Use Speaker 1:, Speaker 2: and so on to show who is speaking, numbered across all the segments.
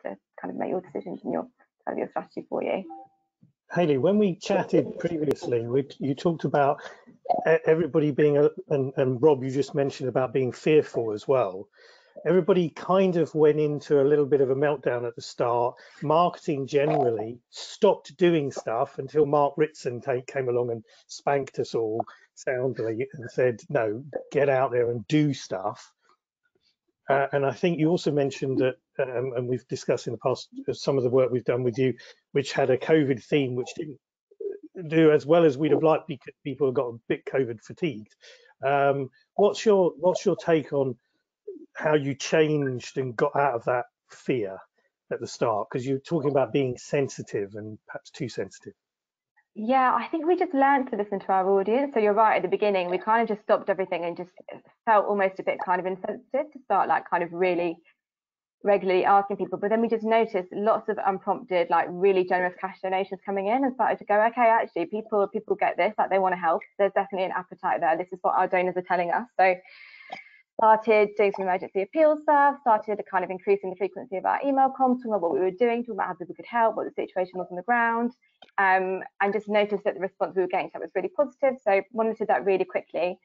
Speaker 1: to kind of make your decisions and your strategy for you.
Speaker 2: Hayley, when we chatted previously, you talked about everybody being, and Rob, you just mentioned about being fearful as well. Everybody kind of went into a little bit of a meltdown at the start. Marketing generally stopped doing stuff until Marc Ritson came along and spanked us all soundly and said, no, get out there and do stuff. And I think you also mentioned that, and we've discussed in the past, some of the work we've done with you, which had a COVID theme, which didn't do as well as we'd have liked because people have got a bit COVID fatigued. What's your take on how you changed and got out of that fear at the start? Because you're talking about being sensitive and perhaps too sensitive.
Speaker 1: Yeah, I think we just learned to listen to our audience. So you're right, at the beginning, we kind of just stopped everything and just felt almost a bit kind of insensitive to start like kind of really regularly asking people. But then we just noticed lots of unprompted, like really generous cash donations coming in and started to go, okay, actually people get this, like they want to help. There's definitely an appetite there. This is what our donors are telling us. So started doing some emergency appeal stuff, started kind of increasing the frequency of our email comms, talking about what we were doing, talking about how people could help, what the situation was on the ground, and just noticed that the response we were getting to that was really positive. So monitored that really quickly,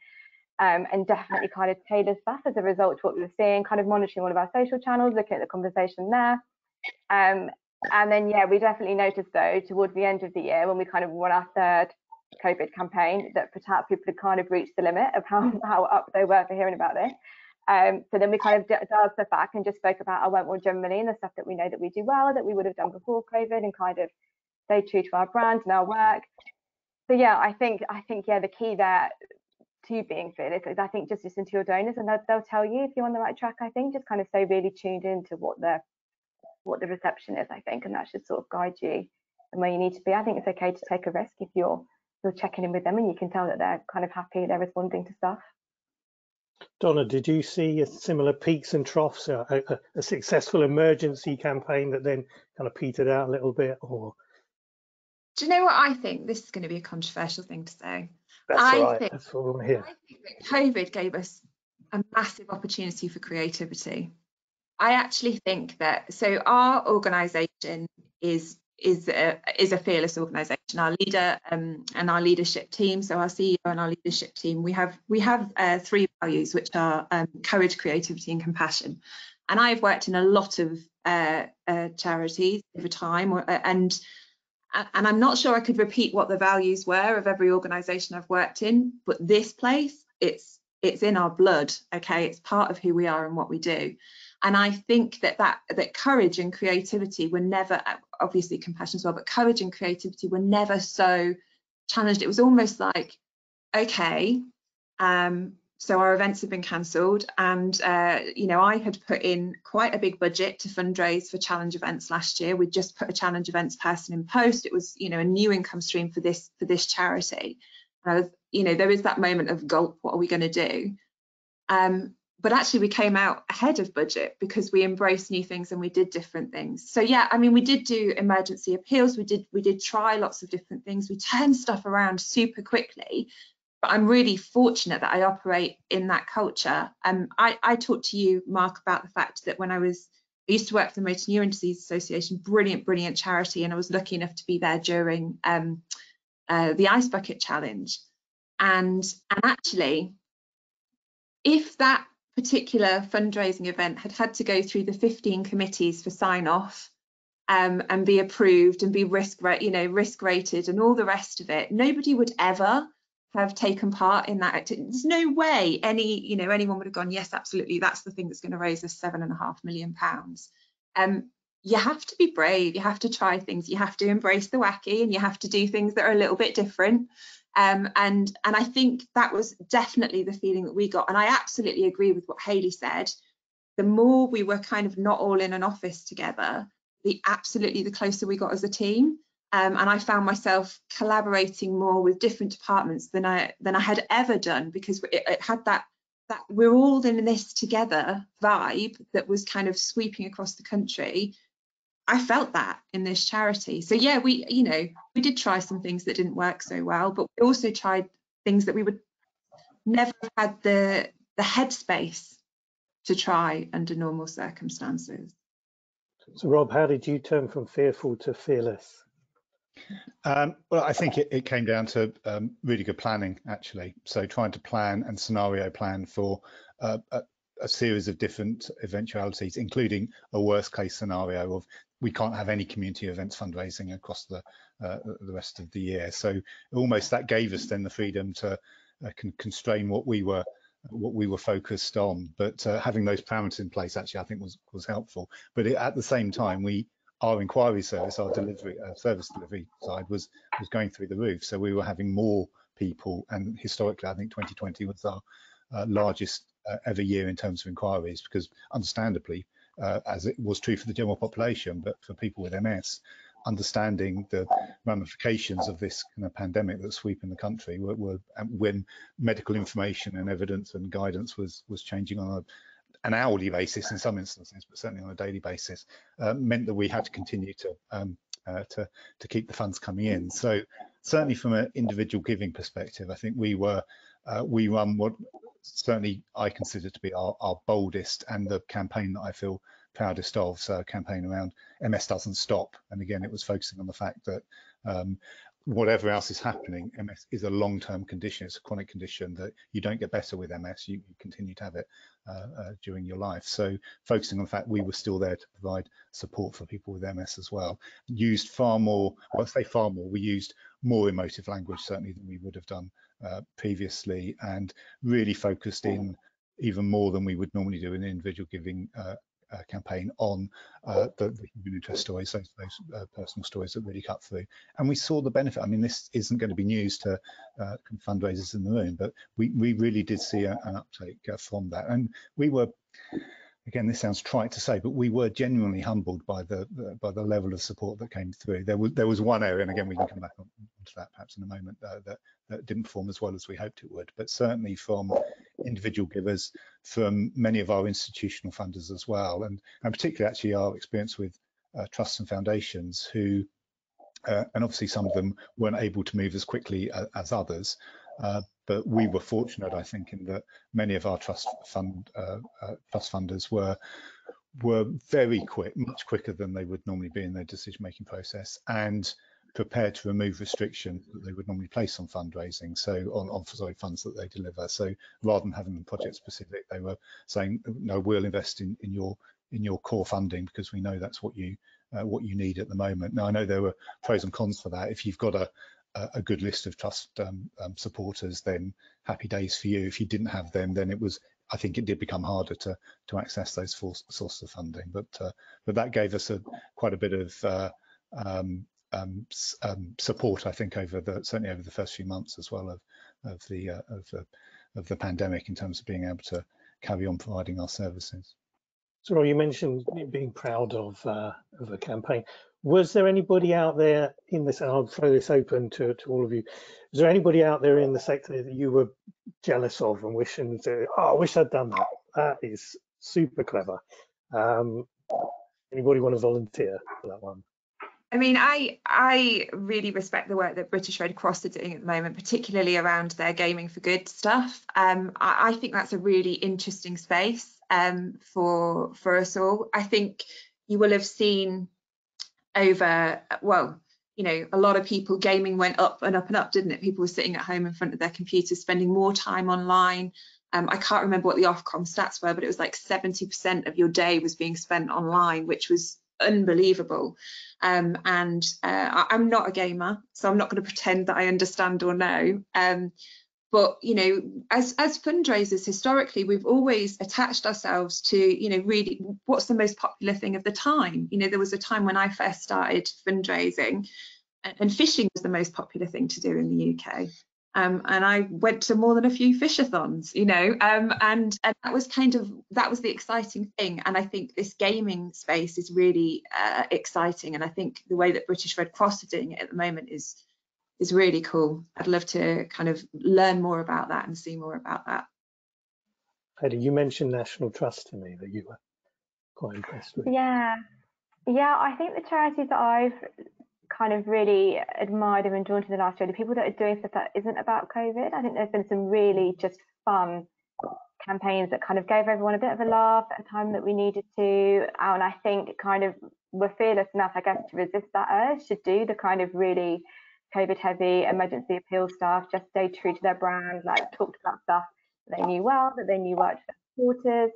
Speaker 1: and definitely kind of tailored stuff as a result to what we were seeing, kind of monitoring all of our social channels, looking at the conversation there. And then, yeah, we definitely noticed though, towards the end of the year, when we kind of won our third COVID campaign, that perhaps people had kind of reached the limit of how up they were for hearing about this. So then we kind of dialed stuff back and just spoke about our work more generally and the stuff that we know that we do well, that we would have done before COVID, and kind of stay true to our brand and our work. So yeah, I think yeah, the key there to being fearless is, I think, just listen to your donors and they'll tell you if you're on the right track. I think just kind of stay really tuned into what the reception is, I think, and that should sort of guide you and where you need to be. I think it's okay to take a risk if you're checking in with them and you can tell that they're kind of happy, they're responding to stuff.
Speaker 2: Donna, did you see a similar peaks and troughs, a successful emergency campaign that then kind of petered out a little bit? Or
Speaker 3: do you know what I think? This is going to be a controversial thing to say.
Speaker 2: That's right. That's what we want to hear.
Speaker 3: I think that COVID gave us a massive opportunity for creativity. I actually think that, so our organisation is a fearless organisation. Our leader and our leadership team, so our CEO and our leadership team, we have three values, which are courage, creativity, and compassion. And I've worked in a lot of charities over time, and I'm not sure I could repeat what the values were of every organisation I've worked in, but this place, it's in our blood. Okay, it's part of who we are and what we do. And I think that courage and creativity were never, obviously compassion as well, but courage and creativity were never so challenged. It was almost like, okay, so our events have been cancelled, and you know, I had put in quite a big budget to fundraise for challenge events last year. We just put a challenge events person in post. It was, you know, a new income stream for this charity. And I was, you know, there is that moment of gulp, what are we going to do? But actually we came out ahead of budget because we embraced new things and we did different things. So yeah, I mean, we did do emergency appeals, we did try lots of different things, we turned stuff around super quickly. But I'm really fortunate that I operate in that culture. I talked to you, Marc, about the fact that when I used to work for the Motor Neurone Disease Association, brilliant charity, and I was lucky enough to be there during the Ice Bucket Challenge. And actually, if that particular fundraising event had to go through the 15 committees for sign off and be approved and be risk rated and all the rest of it, nobody would ever have taken part in that. There's no way anyone would have gone, yes, absolutely, that's the thing that's going to raise us £7.5 million. You have to be brave, you have to try things, you have to embrace the wacky, and you have to do things that are a little bit different. And I think that was definitely the feeling that we got. And I absolutely agree with what Hayley said. The more we were kind of not all in an office together, the closer we got as a team. And I found myself collaborating more with different departments than I had ever done, because it had that we're all in this together vibe that was kind of sweeping across the country. I felt that in this charity. So yeah, we did try some things that didn't work so well, but we also tried things that we would never have had the headspace to try under normal circumstances.
Speaker 2: So Rob, how did you turn from fearful to fearless?
Speaker 4: Well, I think it came down to really good planning, actually. So trying to plan and scenario plan for a series of different eventualities, including a worst case scenario of we can't have any community events fundraising across the rest of the year. So almost that gave us then the freedom to constrain what we were focused on. But having those parameters in place actually I think was helpful. But at the same time, our inquiry service, our delivery service delivery side was going through the roof. So we were having more people, and historically I think 2020 was our largest ever year in terms of inquiries, because understandably, as it was true for the general population, but for people with MS, understanding the ramifications of this kind of pandemic that's sweeping the country, when medical information and evidence and guidance was changing on an hourly basis in some instances, but certainly on a daily basis, meant that we had to continue to keep the funds coming in. So certainly from an individual giving perspective, I think we run what certainly I consider to be our boldest and the campaign that I feel proudest of. So a campaign around MS Doesn't Stop. And again, it was focusing on the fact that whatever else is happening, MS is a long-term condition. It's a chronic condition that you don't get better with MS. You continue to have it during your life. So focusing on the fact we were still there to provide support for people with MS as well. Used far more, well, I say far more, we used more emotive language certainly than we would have done previously, and really focused in even more than we would normally do in an individual giving campaign on the human interest stories, those personal stories that really cut through. And we saw the benefit. I mean, this isn't going to be news to fundraisers in the room, but we really did see an uptake from that. And we were, again, this sounds trite to say, but we were genuinely humbled by the level of support that came through. There was one area, and again, we can come back onto that perhaps in a moment, that didn't perform as well as we hoped it would, but certainly from individual givers, from many of our institutional funders as well, and particularly actually our experience with trusts and foundations who, and obviously some of them weren't able to move as quickly as others, but we were fortunate, I think, in that many of our trust funders were very quick, much quicker than they would normally be in their decision-making process, and prepared to remove restrictions that they would normally place on fundraising, so on funds that they deliver. So rather than having them project specific, they were saying, no, we'll invest in your core funding because we know that's what you need at the moment. Now I know there were pros and cons for that. If you've got a good list of trust supporters, then happy days for you. If you didn't have them, then I think it did become harder to access those sources of funding. But that gave us quite a bit of support, I think, certainly over the first few months as well of the pandemic, in terms of being able to carry on providing our services.
Speaker 2: So you mentioned being proud of a campaign. Was there anybody out there in this, and I'll throw this open to all of you, is there anybody out there in the sector that you were jealous of and wishing to, oh, I wish I'd done that? That is super clever. Anybody want to volunteer for that one?
Speaker 3: I mean, I really respect the work that British Red Cross are doing at the moment, particularly around their Gaming for Good stuff. I think that's a really interesting space for us all. I think you will have seen over, well, you know, a lot of people, gaming went up and up and up, didn't it? People were sitting at home in front of their computers, spending more time online. I can't remember what the Ofcom stats were, but it was like 70% of your day was being spent online, which was unbelievable. I'm not a gamer, so I'm not going to pretend that I understand or know. But, you know, as fundraisers, historically, we've always attached ourselves to, you know, really what's the most popular thing of the time. You know, there was a time when I first started fundraising and fishing was the most popular thing to do in the UK. And I went to more than a few fishathons, you know, and that was the exciting thing. And I think this gaming space is really exciting. And I think the way that British Red Cross are doing it at the moment is really cool. I'd love to kind of learn more about that and see more about that.
Speaker 2: Hayley, you mentioned National Trust to me that you were quite impressed with.
Speaker 1: Yeah, I think the charities that I've kind of really admired and drawn to the last year, the people that are doing stuff that isn't about COVID. I think there's been some really just fun campaigns that kind of gave everyone a bit of a laugh at a time that we needed to. And I think kind of were fearless enough, I guess, to resist that urge to do the kind of really COVID heavy emergency appeal stuff, just stay true to their brand, like talked about stuff that they knew well, that they knew worked for their supporters.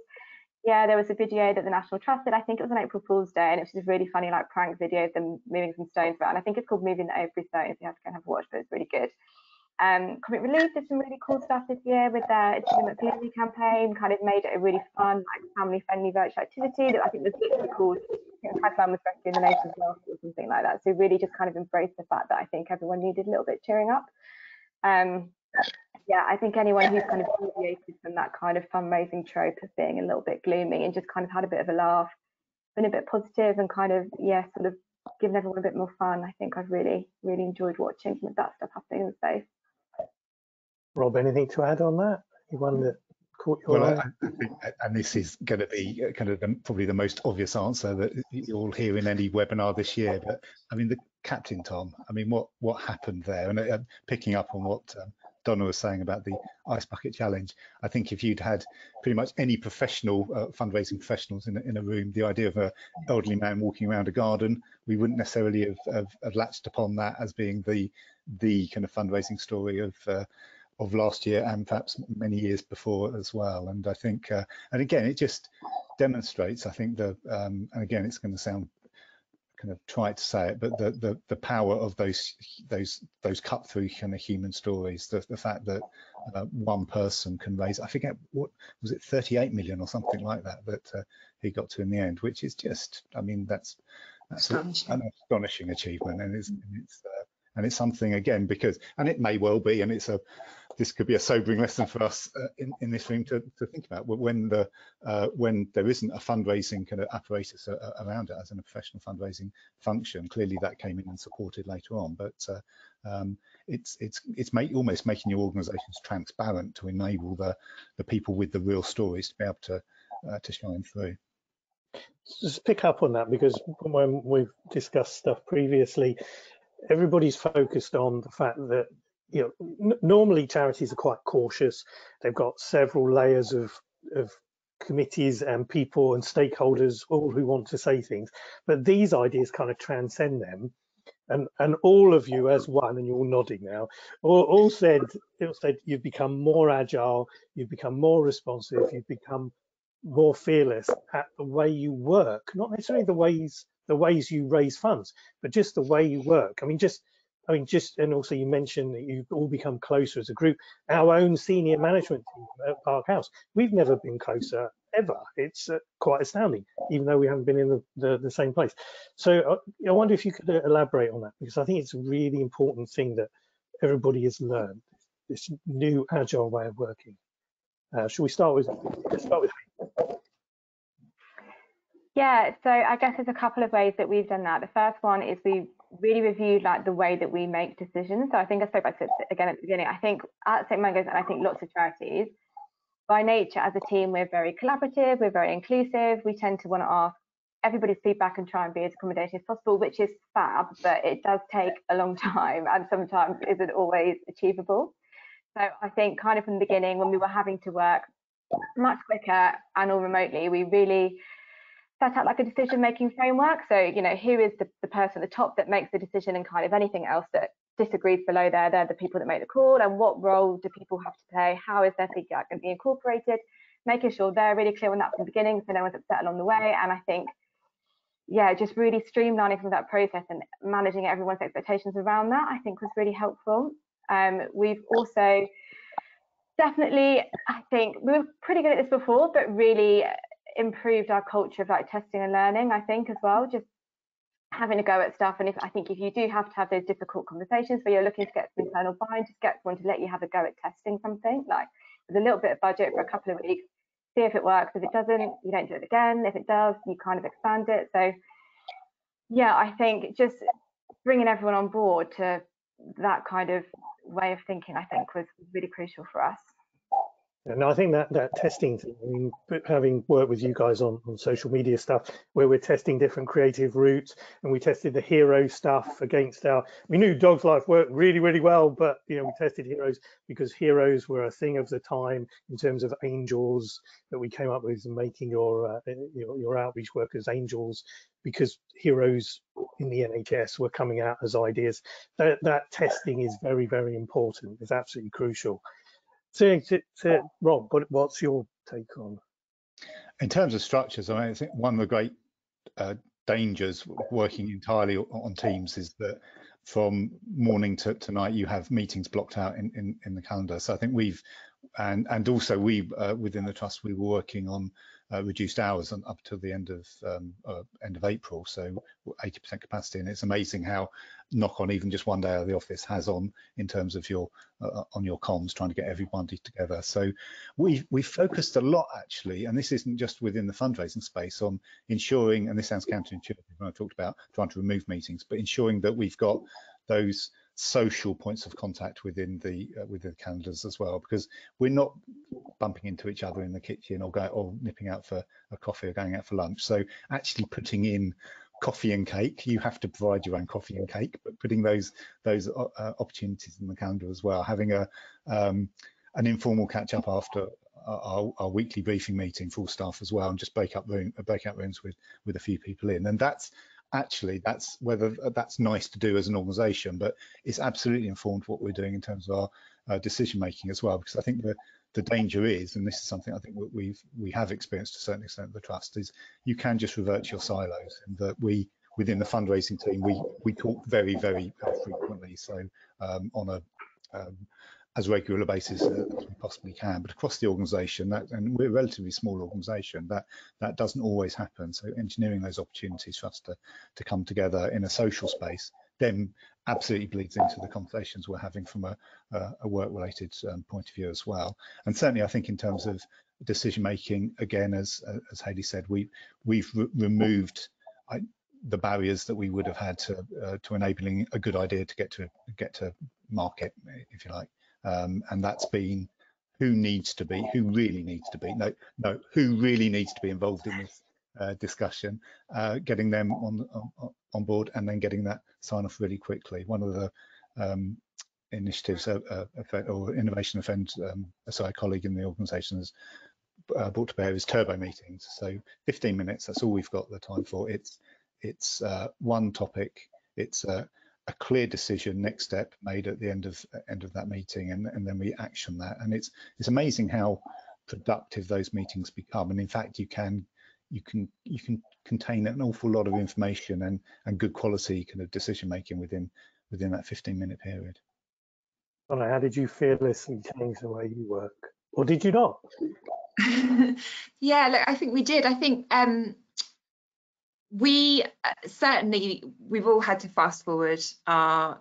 Speaker 1: Yeah, there was a video that the National Trust did, I think it was on April Fool's Day, and it was just really funny, like prank video of them moving some stones around. I think it's called Moving the Ovary Stone, if you have to go and have a watch, but it's really good. Comic Relief did some really cool stuff this year with their Achievement Clearly campaign, kind of made it a really fun, like family-friendly virtual activity that I think was literally called, I think Hassan was rescuing the nation's wealth or something like that. So really just kind of embraced the fact that I think everyone needed a little bit cheering up. Yeah, I think anyone who's kind of deviated from that kind of fundraising trope of being a little bit gloomy and just kind of had a bit of a laugh, been a bit positive and kind of, yeah, sort of given everyone a bit more fun, I think I've really, really enjoyed watching some of that stuff happening in the space.
Speaker 2: Rob, anything to add on that? Anyone that caught your eye?
Speaker 4: I think, and this is going to be kind of probably the most obvious answer that you'll hear in any webinar this year, but I mean, the captain, Tom, I mean, what happened there? And picking up on what Donna was saying about the Ice Bucket Challenge, I think if you'd had pretty much any professional, fundraising professionals in a room, the idea of an elderly man walking around a garden, we wouldn't necessarily have latched upon that as being the kind of fundraising story of last year and perhaps many years before as well. And I think, and again, it just demonstrates, I think, and again, it's going to sound kind of trite to say it, but the power of those cut through kind of human stories, the fact that one person can raise, I forget, what was it, 38 million or something like that he got to in the end, which is just, I mean, that's an astonishing achievement, and it's something, again, because, and it may well be, and this could be a sobering lesson for us in this room to think about when there isn't a fundraising kind of apparatus around it as a professional fundraising function. Clearly that came in and supported later on, but it's almost making your organisations transparent to enable the people with the real stories to be able to shine through.
Speaker 2: Just pick up on that, because when we've discussed stuff previously, everybody's focused on the fact that, you know, normally charities are quite cautious. They've got several layers of committees and people and stakeholders, all who want to say things, but these ideas kind of transcend them. And all of you as one, and you're all nodding now, all said you've become more agile, you've become more responsive, you've become more fearless at the way you work, not necessarily the ways you raise funds, but just the way you work. I mean, and also you mentioned that you've all become closer as a group. Our own senior management team at Park House, we've never been closer ever. It's quite astounding, even though we haven't been in the same place. So I wonder if you could elaborate on that, because I think it's a really important thing that everybody has learned, this new agile way of working. Shall we start with? Let's start with.
Speaker 1: Yeah, so I guess there's a couple of ways that we've done that. The first one is we really reviewed like the way that we make decisions. So I think I spoke about it again at the beginning. I think at St. Mungo's, and I think lots of charities, by nature as a team, we're very collaborative, we're very inclusive. We tend to want to ask everybody's feedback and try and be as accommodating as possible, which is fab, but it does take a long time and sometimes isn't always achievable. So I think kind of from the beginning, when we were having to work much quicker and all remotely, we really set out like a decision-making framework. So, you know, who is the person at the top that makes the decision, and kind of anything else that disagrees below there, they're the people that make the call, and what role do people have to play? How is their feedback going to be incorporated? Making sure they're really clear on that from the beginning so no one's upset along the way. And I think, yeah, just really streamlining from that process and managing everyone's expectations around that, I think was really helpful. We've also definitely, I think we were pretty good at this before, but really improved our culture of like testing and learning, I think, as well, just having a go at stuff. And I think if you do have to have those difficult conversations where you're looking to get some internal buy-in, just get someone to let you have a go at testing something, like with a little bit of budget for a couple of weeks, see if it works. If it doesn't, you don't do it again. If it does, you kind of expand it. So yeah, I think just bringing everyone on board to that kind of way of thinking, I think was really crucial for us.
Speaker 2: And I think that testing thing, I mean, having worked with you guys on social media stuff, where we're testing different creative routes, and we tested the hero stuff against we knew Dog's Life worked really, really well, but we tested heroes because heroes were a thing of the time in terms of angels that we came up with, and making your outreach workers angels, because heroes in the NHS were coming out as ideas. That testing is very, very important. It's absolutely crucial. So Rob, what's your take on?
Speaker 4: In terms of structures, I think one of the great dangers working entirely on Teams is that from morning to night you have meetings blocked out in the calendar. So I think and also within the trust, we were working on reduced hours up till the end of April, so 80% capacity, and it's amazing how knock on even just one day out of the office has on in terms of your on your comms, trying to get everybody together. So we focused a lot actually, and this isn't just within the fundraising space, on ensuring, and this sounds counterintuitive when I talked about trying to remove meetings, but ensuring that we've got those social points of contact within the calendars as well, because we're not bumping into each other in the kitchen or nipping out for a coffee or going out for lunch. So actually putting in coffee and cake, you have to provide your own coffee and cake, but putting those opportunities in the calendar as well, having an informal catch up after our weekly briefing meeting, full staff as well, and just breakout rooms with a few people in. And that's whether that's nice to do as an organisation, but it's absolutely informed what we're doing in terms of our decision making as well. Because I think the danger is, and this is something I think we have experienced to a certain extent at the trust, is you can just revert to your silos, and that within the fundraising team we talk very, very frequently, so on a as regular basis as we possibly can, but across the organisation, and we're a relatively small organisation, that doesn't always happen. So engineering those opportunities for us to come together in a social space then absolutely bleeds into the conversations we're having from a work-related point of view as well. And certainly, I think in terms of decision making, again, as Hayley said, we've removed the barriers that we would have had to enabling a good idea to get to market, if you like. And that's been who really needs to be involved in this discussion, getting them on board, and then getting that sign off really quickly. One of the initiatives or innovation offend a colleague in the organisation has brought to bear is turbo meetings. So 15 minutes, that's all we've got the time for. It's one topic, it's a clear decision, next step made at the end of that meeting, and then we action that. And it's amazing how productive those meetings become. And in fact, you can contain an awful lot of information and good quality kind of decision making within that 15-minute period.
Speaker 2: Donna, how did you fearlessly change the way you work, or did you not?
Speaker 3: Yeah, look, I think we did. I think we certainly, we've all had to fast forward our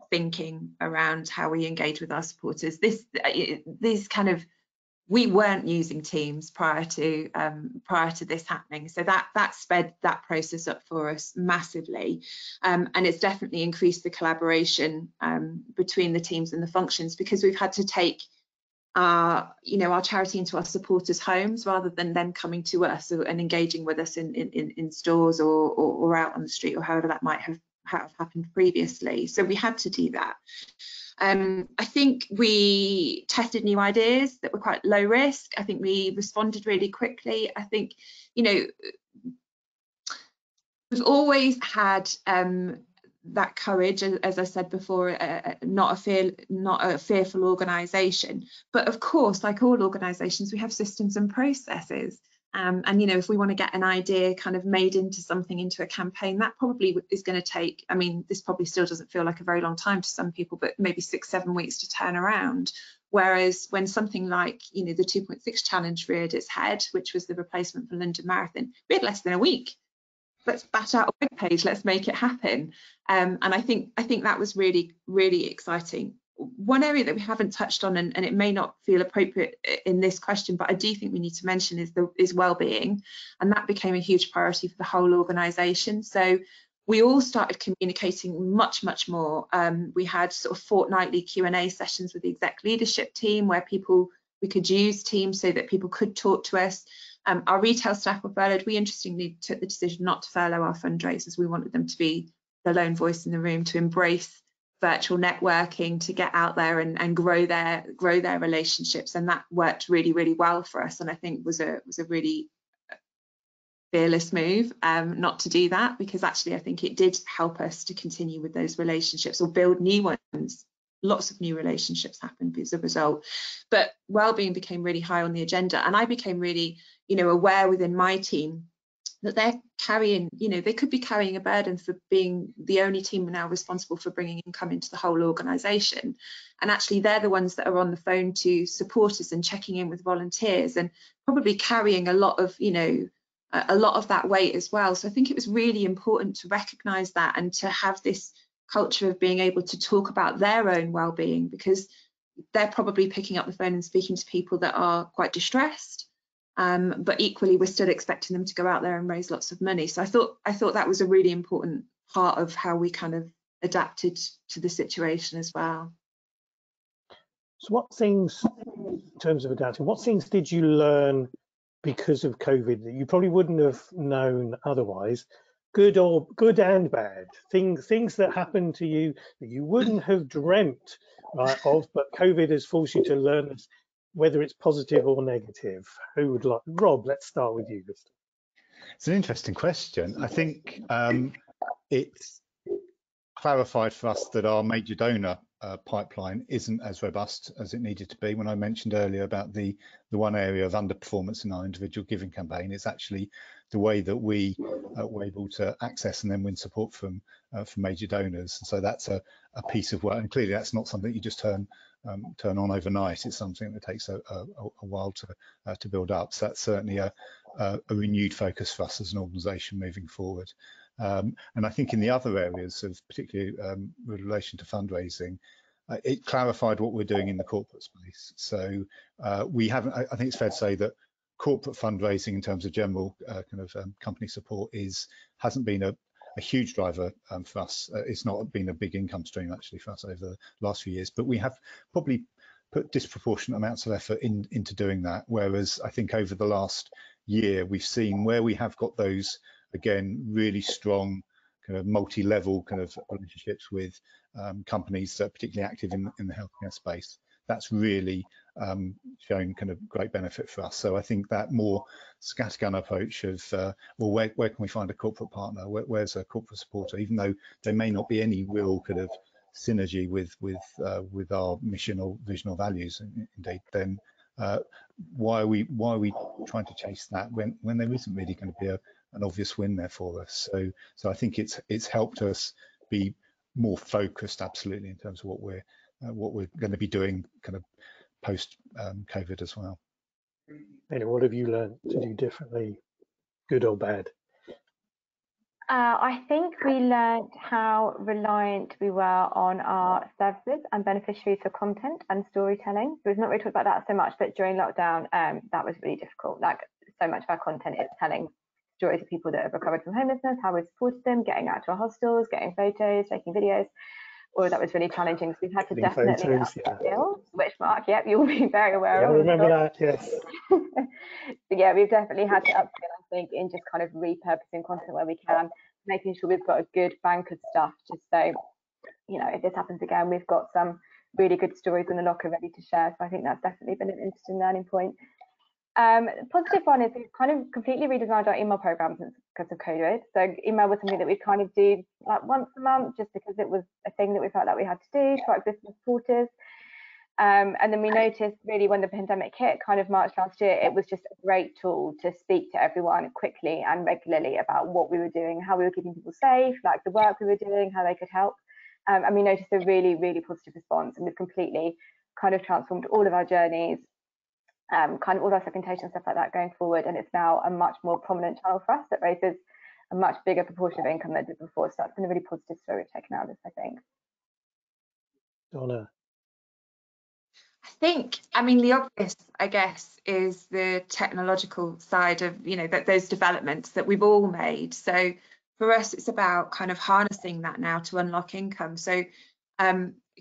Speaker 3: thinking around how we engage with our supporters. This kind of, we weren't using Teams prior to this happening, so that sped that process up for us massively, and it's definitely increased the collaboration between the teams and the functions, because we've had to take our charity into our supporters' homes rather than them coming to us and engaging with us in stores or out on the street, or however that might have happened previously. So we had to do that. I think we tested new ideas that were quite low risk. I think we responded really quickly. I think, we've always had that courage, as I said before, not a fearful organisation. But of course, like all organisations, we have systems and processes. And if we want to get an idea kind of made into something, into a campaign, that probably is going to take, I mean, this probably still doesn't feel like a very long time to some people, but maybe 6-7 weeks to turn around. Whereas when something like, the 2.6 challenge reared its head, which was the replacement for London Marathon, we had less than a week. Let's bat out a web page, let's make it happen. And I think that was really, really exciting. One area that we haven't touched on, and it may not feel appropriate in this question, but I do think we need to mention is well-being, and that became a huge priority for the whole organisation. So we all started communicating much more. We had sort of fortnightly Q&A sessions with the exec leadership team, where people We could use Teams so that people could talk to us. Our retail staff were furloughed. We interestingly took the decision not to furlough our fundraisers. We wanted them to be the lone voice in the room, to embrace virtual networking, to get out there and grow their relationships, and that worked really, really well for us. And I think was a really fearless move not to do that, because actually I think it did help us to continue with those relationships or build new ones. Lots of new relationships happened as a result. But wellbeing became really high on the agenda, and I became really, aware within my team that they're carrying, they could be carrying a burden for being the only team now responsible for bringing income into the whole organisation. And actually they're the ones that are on the phone to supporters and checking in with volunteers, and probably carrying a lot of that weight as well. So I think it was really important to recognise that, and to have this culture of being able to talk about their own well-being, because they're probably picking up the phone and speaking to people that are quite distressed, but equally we're still expecting them to go out there and raise lots of money. So I thought that was a really important part of how we kind of adapted to the situation as well.
Speaker 2: So what things, in terms of adapting, what things did you learn because of COVID that you probably wouldn't have known otherwise? Good and bad things that happened to you that you wouldn't have dreamt of, but COVID has forced you to learn, whether it's positive or negative. Who would like? Rob, let's start with you.
Speaker 4: It's an interesting question. I think it's clarified for us that our major donor pipeline isn't as robust as it needed to be. When I mentioned earlier about the one area of underperformance in our individual giving campaign, is actually the way that we were able to access and then win support from major donors. And so that's a piece of work, and clearly that's not something you just turn on overnight. It's something that takes a while to build up. So that's certainly a renewed focus for us as an organisation moving forward. And I think in the other areas of particularly with relation to fundraising, it clarified what we're doing in the corporate space. So we haven't, I think it's fair to say that corporate fundraising in terms of general company support hasn't been a huge driver for us. It's not been a big income stream actually for us over the last few years, but we have probably put disproportionate amounts of effort into doing that. Whereas I think over the last year, we've seen where we have got those, again, really strong kind of multi-level kind of relationships with companies that are particularly active in the healthcare space. That's really shown kind of great benefit for us. So I think that more scattergun approach of, well, where can we find a corporate partner? Where's a corporate supporter? Even though there may not be any real kind of synergy with our mission or vision or values, indeed, then why are we trying to chase that when there isn't really going to be an obvious win there for us? So I think it's helped us be more focused, absolutely, in terms of what we're going to be doing kind of post COVID as well.
Speaker 2: And what have you learned to do differently, good or bad?
Speaker 1: I think we learned how reliant we were on our services and beneficiaries for content and storytelling. So we've not really talked about that so much, but during lockdown, that was really difficult. Like, so much of our content is telling stories of people that have recovered from homelessness, how we've supported them, getting out to our hostels, getting photos, taking videos. All of that was really challenging. So we've had to definitely upskill, which Mark, yep, you'll be very aware of.
Speaker 2: I remember that, yes.
Speaker 1: But yeah, we've definitely had to upskill, I think, in just kind of repurposing content where we can, making sure we've got a good bank of stuff, just so, if this happens again, we've got some really good stories in the locker ready to share. So I think that's definitely been an interesting learning point. The positive one is we've kind of completely redesigned our email programs because of COVID. So email was something that we kind of do like once a month, just because it was a thing that we felt like we had to do to our existing supporters. And then we noticed really when the pandemic hit, kind of March last year, it was just a great tool to speak to everyone quickly and regularly about what we were doing, how we were keeping people safe, like the work we were doing, how they could help. And we noticed a really, really positive response, and we've completely kind of transformed all of our journeys, kind of all our segmentation, stuff like that going forward. And it's now a much more prominent channel for us that raises a much bigger proportion of income than it did before. So that's been a really positive story we've taken out of this, I think.
Speaker 2: Donna.
Speaker 3: I mean, the obvious, I guess, is the technological side of, those developments that we've all made. So for us, it's about kind of harnessing that now to unlock income. So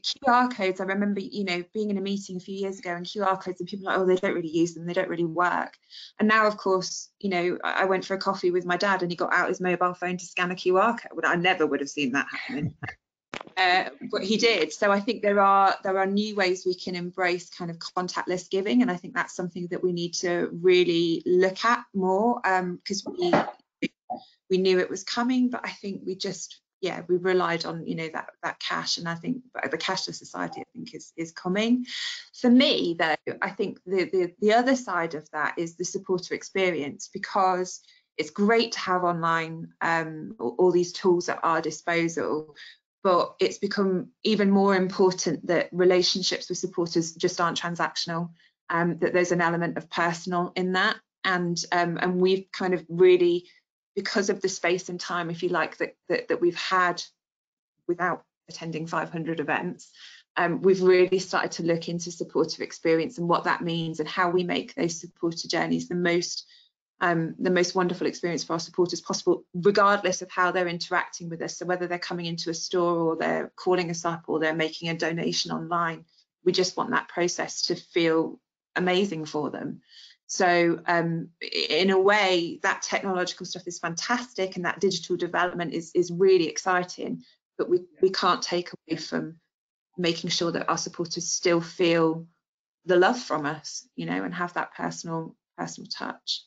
Speaker 3: QR codes, I remember, you know, being in a meeting a few years ago and QR codes, and people are like, oh, they don't really use them, they don't really work. And now, of course, you know, I went for a coffee with my dad and he got out his mobile phone to scan a QR code. I never would have seen that happening. But he did. So I think there are new ways we can embrace kind of contactless giving, and I think that's something that we need to really look at more, because we knew it was coming, but I think we just, yeah, we relied on, you know, that cash, and I think the cashless society, I think, is coming. For me, though, I think the other side of that is the supporter experience, because it's great to have online all these tools at our disposal, but it's become even more important that relationships with supporters just aren't transactional, that there's an element of personal in that, and we've kind of really, because of the space and time, if you like, that we've had without attending 500 events, we've really started to look into supporter experience and what that means, and how we make those supporter journeys the most wonderful experience for our supporters possible, regardless of how they're interacting with us. So whether they're coming into a store, or they're calling us up, or they're making a donation online, we just want that process to feel amazing for them. So in a way, that technological stuff is fantastic, and that digital development is really exciting, but we can't take away from making sure that our supporters still feel the love from us, you know, and have that personal touch.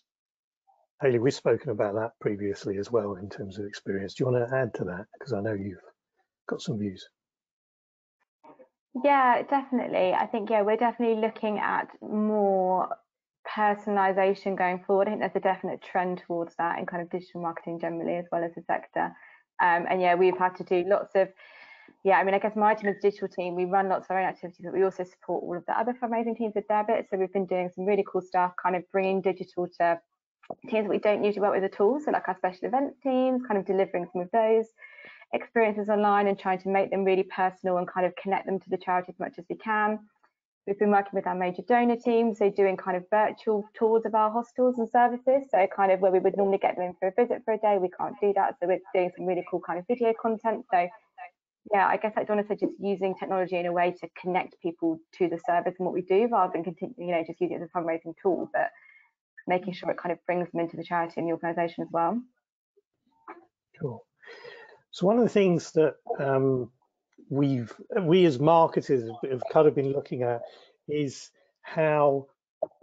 Speaker 2: Hayley, we've spoken about that previously as well in terms of experience. Do you want to add to that? Because I know you've got some views.
Speaker 1: Yeah, definitely. I think, yeah, we're definitely looking at more personalization going forward. I think there's a definite trend towards that in kind of digital marketing generally, as well as the sector. And yeah, we've had to do lots of, yeah, I mean, I guess my team is a digital team. We run lots of our own activities, but we also support all of the other fundraising teams with their bits. So we've been doing some really cool stuff, kind of bringing digital to teams that we don't usually work with at all. So like our special events teams, kind of delivering some of those experiences online and trying to make them really personal and kind of connect them to the charity as much as we can. We've been working with our major donor teams, so doing kind of virtual tours of our hostels and services. So kind of where we would normally get them in for a visit for a day, we can't do that. So we're doing some really cool kind of video content. So yeah, I guess like Donna said, just using technology in a way to connect people to the service and what we do, rather than continue, you know, just using it as a fundraising tool, but making sure it kind of brings them into the charity and the organisation as well.
Speaker 2: Cool. So one of the things that we as marketers have kind of been looking at is how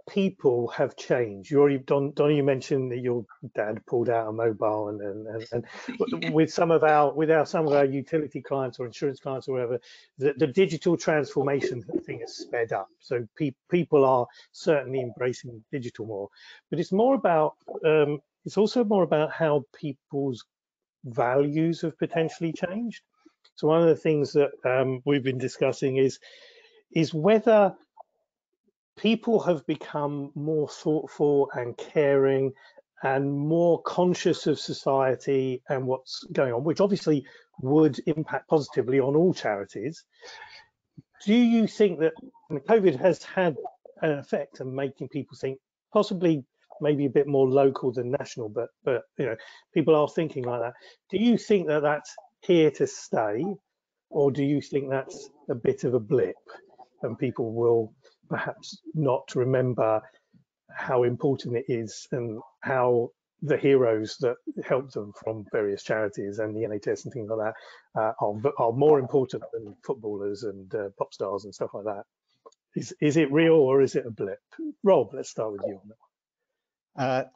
Speaker 2: people have changed. You already, Donna, you mentioned that your dad pulled out a mobile, and with some of our utility clients or insurance clients or whatever, the digital transformation thing has sped up. So people are certainly embracing digital more, but it's more about it's also more about how people's values have potentially changed. So one of the things that we've been discussing is whether people have become more thoughtful and caring and more conscious of society and what's going on, which obviously would impact positively on all charities. Do you think that COVID has had an effect on making people think, possibly maybe a bit more local than national, but you know, people are thinking like that? Do you think that that's here to stay, or do you think that's a bit of a blip and people will perhaps not remember how important it is and how the heroes that help them from various charities and the NHS and things like that are more important than footballers and pop stars and stuff like that? Is it real or is it a blip? Rob, let's start with you on that.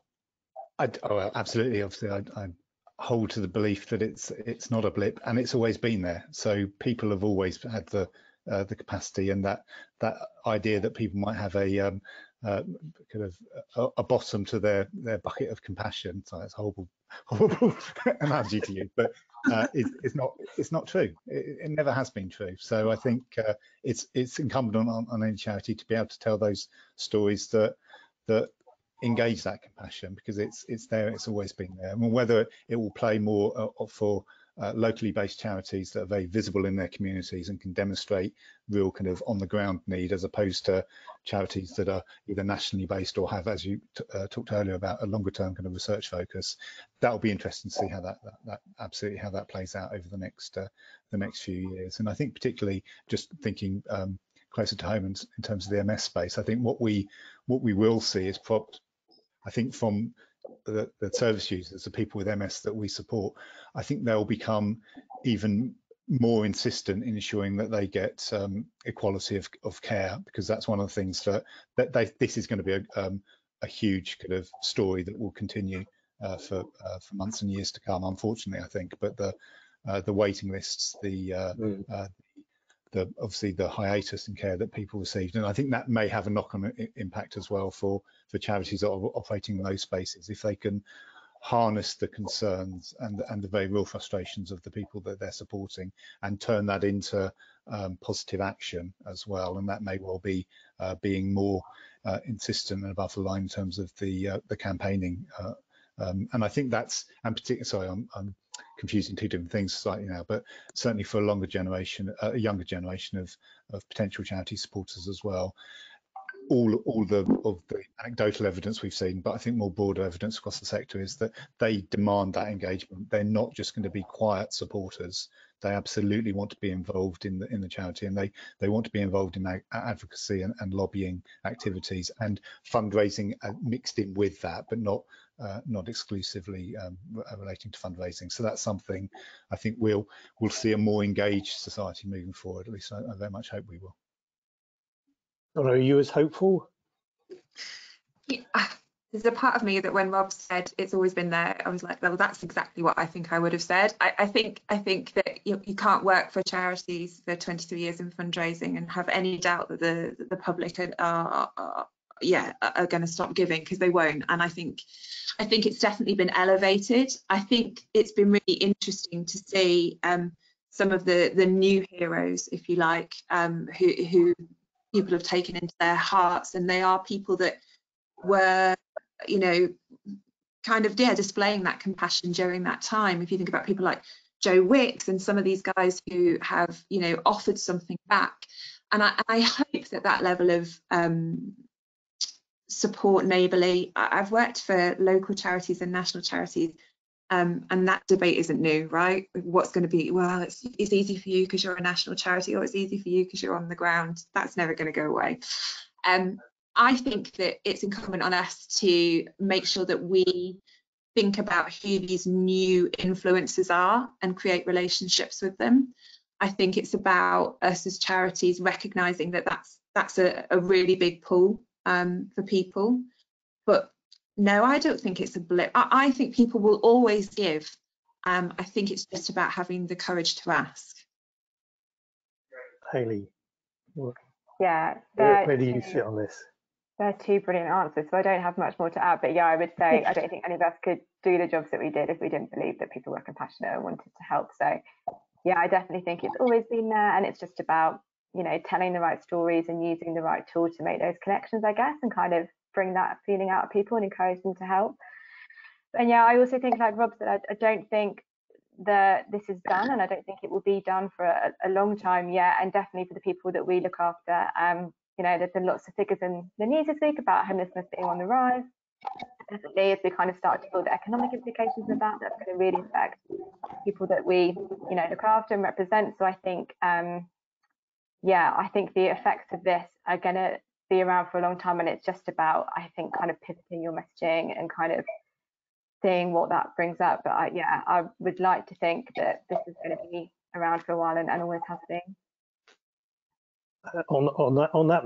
Speaker 4: Well, absolutely. Obviously, I hold to the belief that it's not a blip, and it's always been there. So people have always had the capacity, and that idea that people might have a kind of a bottom to their bucket of compassion. So that's a horrible analogy to use, but it's not true. It never has been true. So I think it's incumbent on any charity to be able to tell those stories that engage that compassion, because it's there, it's always been there. I mean, whether it will play more for locally based charities that are very visible in their communities and can demonstrate real kind of on the ground need, as opposed to charities that are either nationally based or have, as you talked earlier about, a longer term kind of research focus. That'll be interesting to see how that absolutely how that plays out over the next few years. And I think particularly just thinking closer to home in terms of the MS space, I think what we will see is I think from the service users, the people with MS that we support, I think they'll become even more insistent in ensuring that they get equality of care, because that's one of the things that this is going to be a huge kind of story that will continue for months and years to come, unfortunately, I think. But the waiting lists, obviously the hiatus in care that people received, and I think that may have a knock-on impact as well for charities that are operating in those spaces, if they can harness the concerns and the very real frustrations of the people that they're supporting and turn that into positive action as well. And that may well be being more insistent and above the line in terms of the campaigning. And I think that's, and particularly, sorry, I'm confusing two different things slightly now, but certainly for a younger generation of potential charity supporters as well. All of the anecdotal evidence we've seen, but I think more broader evidence across the sector, is that they demand that engagement. They're not just going to be quiet supporters. They absolutely want to be involved in the charity, and they want to be involved in advocacy and lobbying activities and fundraising mixed in with that, but not exclusively relating to fundraising. So that's something I think we'll see a more engaged society moving forward. At least I very much hope we will.
Speaker 2: Donna, are you as hopeful?
Speaker 3: Yeah, there's a part of me that when Rob said it's always been there, I was like, well, that's exactly what I think I would have said. I think that you can't work for charities for 23 years in fundraising and have any doubt that the public are going to stop giving, because they won't. And I think it's definitely been elevated. I think it's been really interesting to see some of the new heroes, if you like, who people have taken into their hearts, and they are people that were, kind of displaying that compassion during that time. If you think about people like Joe Wicks and some of these guys who have, offered something back, and I hope that level of support neighbourly. I've worked for local charities and national charities, and that debate isn't new, right? What's going to be, well, it's easy for you because you're a national charity, or it's easy for you because you're on the ground. That's never going to go away. I think that it's incumbent on us to make sure that we think about who these new influencers are and create relationships with them. I think it's about us as charities recognising that that's a really big pull for people. But no, I don't think it's a blip. I think people will always give. I think it's just about having the courage to ask.
Speaker 2: Hayley,
Speaker 1: yeah,
Speaker 2: where do you sit on this?
Speaker 1: They're two brilliant answers, so I don't have much more to add. But yeah, I would say I don't think any of us could do the jobs that we did if we didn't believe that people were compassionate and wanted to help. So yeah, I definitely think it's always been there, and it's just about, telling the right stories and using the right tool to make those connections, I guess, and kind of bring that feeling out of people and encourage them to help. And yeah, I also think, like Rob said, I don't think that this is done, and I don't think it will be done for a long time yet, and definitely for the people that we look after. There's been lots of figures in the news this week about homelessness being on the rise. Definitely, as we kind of start to feel the economic implications of that, that's going to really affect people that we, look after and represent. So I think, I think the effects of this are going to be around for a long time, and it's just about, I think, kind of pivoting your messaging and kind of seeing what that brings up. But I would like to think that this is going to be around for a while and always has been.
Speaker 2: On that